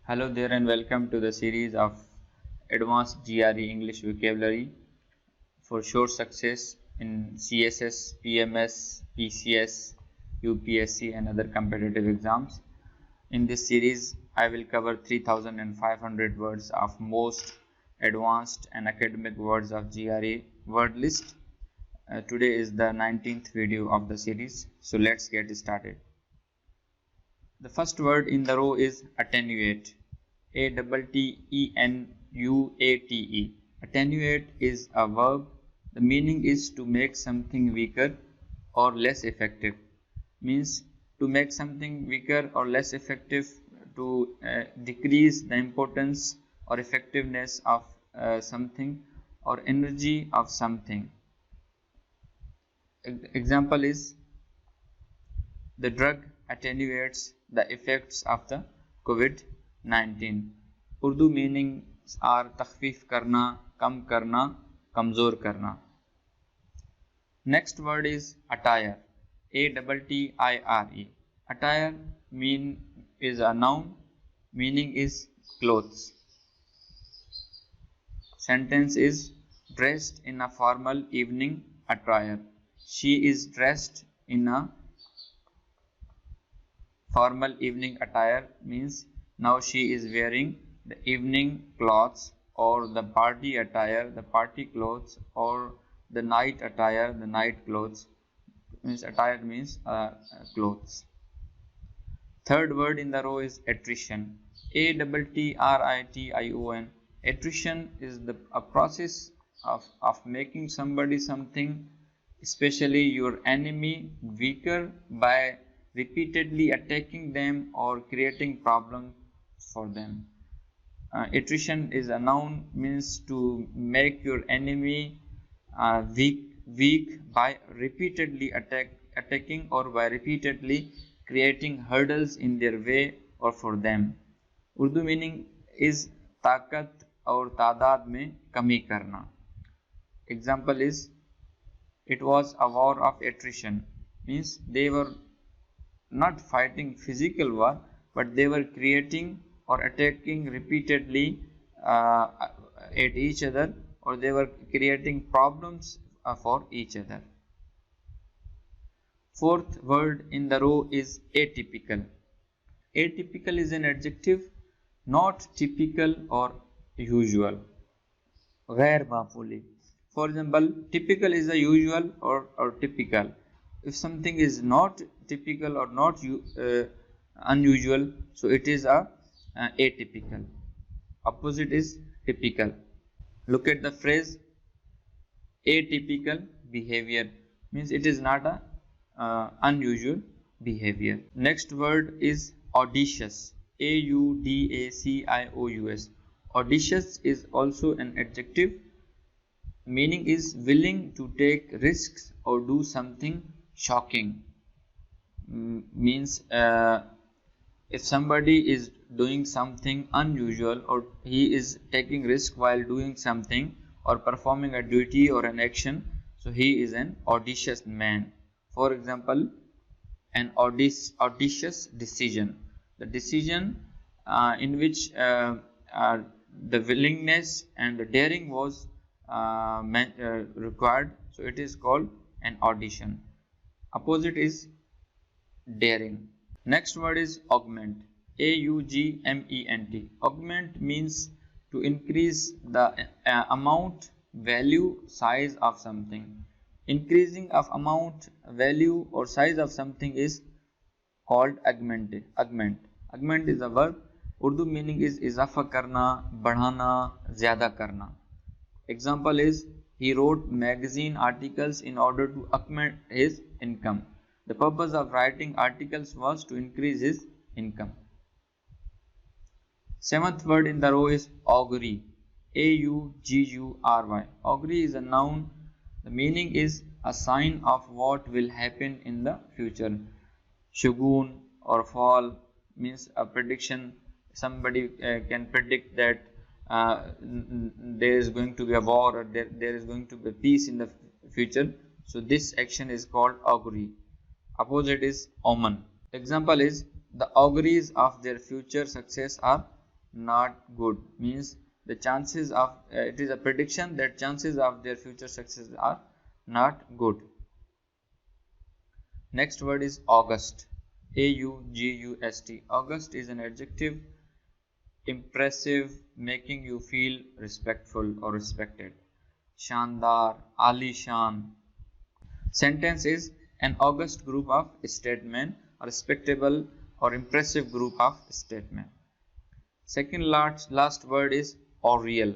Hello there and welcome to the series of Advanced GRE English Vocabulary for sure success in CSS, PMS, PCS, UPSC and other competitive exams. In this series, I will cover 3500 words of most advanced and academic words of GRE word list. Today is the 19th video of the series, so let's get started. The first word in the row is attenuate. Attenuate. Attenuate is a verb. The meaning is to make something weaker or less effective. Means to make something weaker or less effective, to decrease the importance or effectiveness of something or energy of something. Example is the drug attenuates the effects of the COVID-19. Urdu meanings are takhfif karna, kam karna, kamzor karna. Next word is attire. Attire. Attire is a noun. Meaning is clothes. Sentence is dressed in a formal evening attire. She is dressed in a formal evening attire means now she is wearing the evening clothes, or the party attire, the party clothes, or the night attire, the night clothes. Means attire means clothes. Third word in the row is attrition. Attrition. Attrition is a process of making somebody something, especially your enemy, weaker by repeatedly attacking them or creating problems for them. Attrition is a noun, means to make your enemy weak by repeatedly attacking or by repeatedly creating hurdles in their way or for them. Urdu meaning is ताकत और तादाद में कमी करना. Example is it was a war of attrition, means they were not fighting physical war, but they were creating or attacking repeatedly at each other, or they were creating problems for each other. Fourth word in the row is atypical. Atypical is an adjective, not typical or usual. गैर मामूली. For example, typical is the usual or typical. If something is not typical or not unusual, so it is atypical. Opposite is typical. Look at the phrase atypical behavior, means it is not a unusual behavior. Next word is audacious. Audacious. Audacious is also an adjective. Meaning is willing to take risks or do something shocking. Means if somebody is doing something unusual, or he is taking risk while doing something or performing a duty or an action, so he is an audacious man. For example, an audacious decision. The decision in which the willingness and the daring was required, so it is called an audition. Opposite is daring. Next word is augment. Augment. Augment means to increase the amount, value, size of something. Increasing of amount, value or size of something is called augment. Augment is a verb. Urdu meaning is इजाफा करना, बढ़ाना, ज़्यादा करना. Example is he wrote magazine articles in order to augment his income. The purpose of writing articles was to increase his income. Seventh word in the row is augury. Augury. Augury is a noun. The meaning is a sign of what will happen in the future. Shugun or fall means a prediction. Somebody can predict that there is going to be a war, or there is going to be peace in the future. So this action is called augury. Opposite is omen. Example is the auguries of their future success are not good, means the chances of it is a prediction that chances of their future success are not good. Next word is August. August. August is an adjective, impressive, making you feel respectful or respected. Shandar, Alishan. Sentence is an august group of statesmen, a respectable or impressive group of statesmen. Second last word is aureole.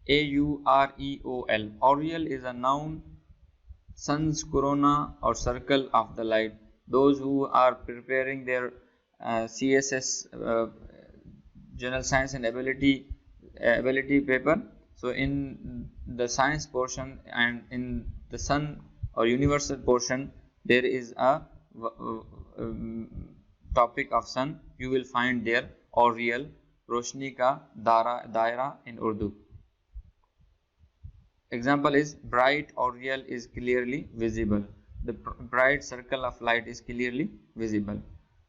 Aureol. Aureole is a noun, sun's corona or circle of the light. Those who are preparing their CSS General Science and Ability paper, so in the science portion and in the sun or universal portion there is a topic of sun. You will find there aureole, रोशनी का दायरा in Urdu. Example is bright aureole is clearly visible. The bright circle of light is clearly visible.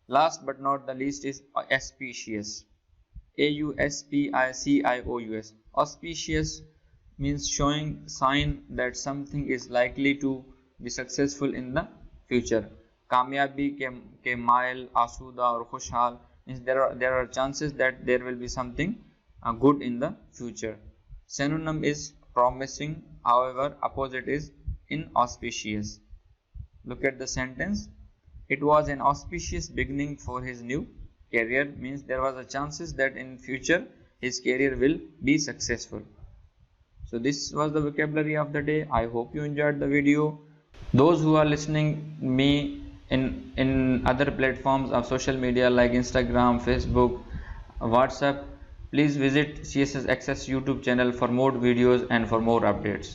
Last but not the least is auspicious. Auspicious. Auspicious means showing sign that something is likely to be successful in the future. कामयाबी के मायल, आसूदा और खुशहाल means there are chances that there will be something good in the future. Synonym is promising, however opposite is inauspicious. Look at the sentence. It was an auspicious beginning for his new career, means there was a chances that in future his career will be successful. So this was the vocabulary of the day. I hope you enjoyed the video. Those who are listening me in other platforms of social media like Instagram, Facebook, WhatsApp, please visit CSS Access YouTube channel for more videos and for more updates.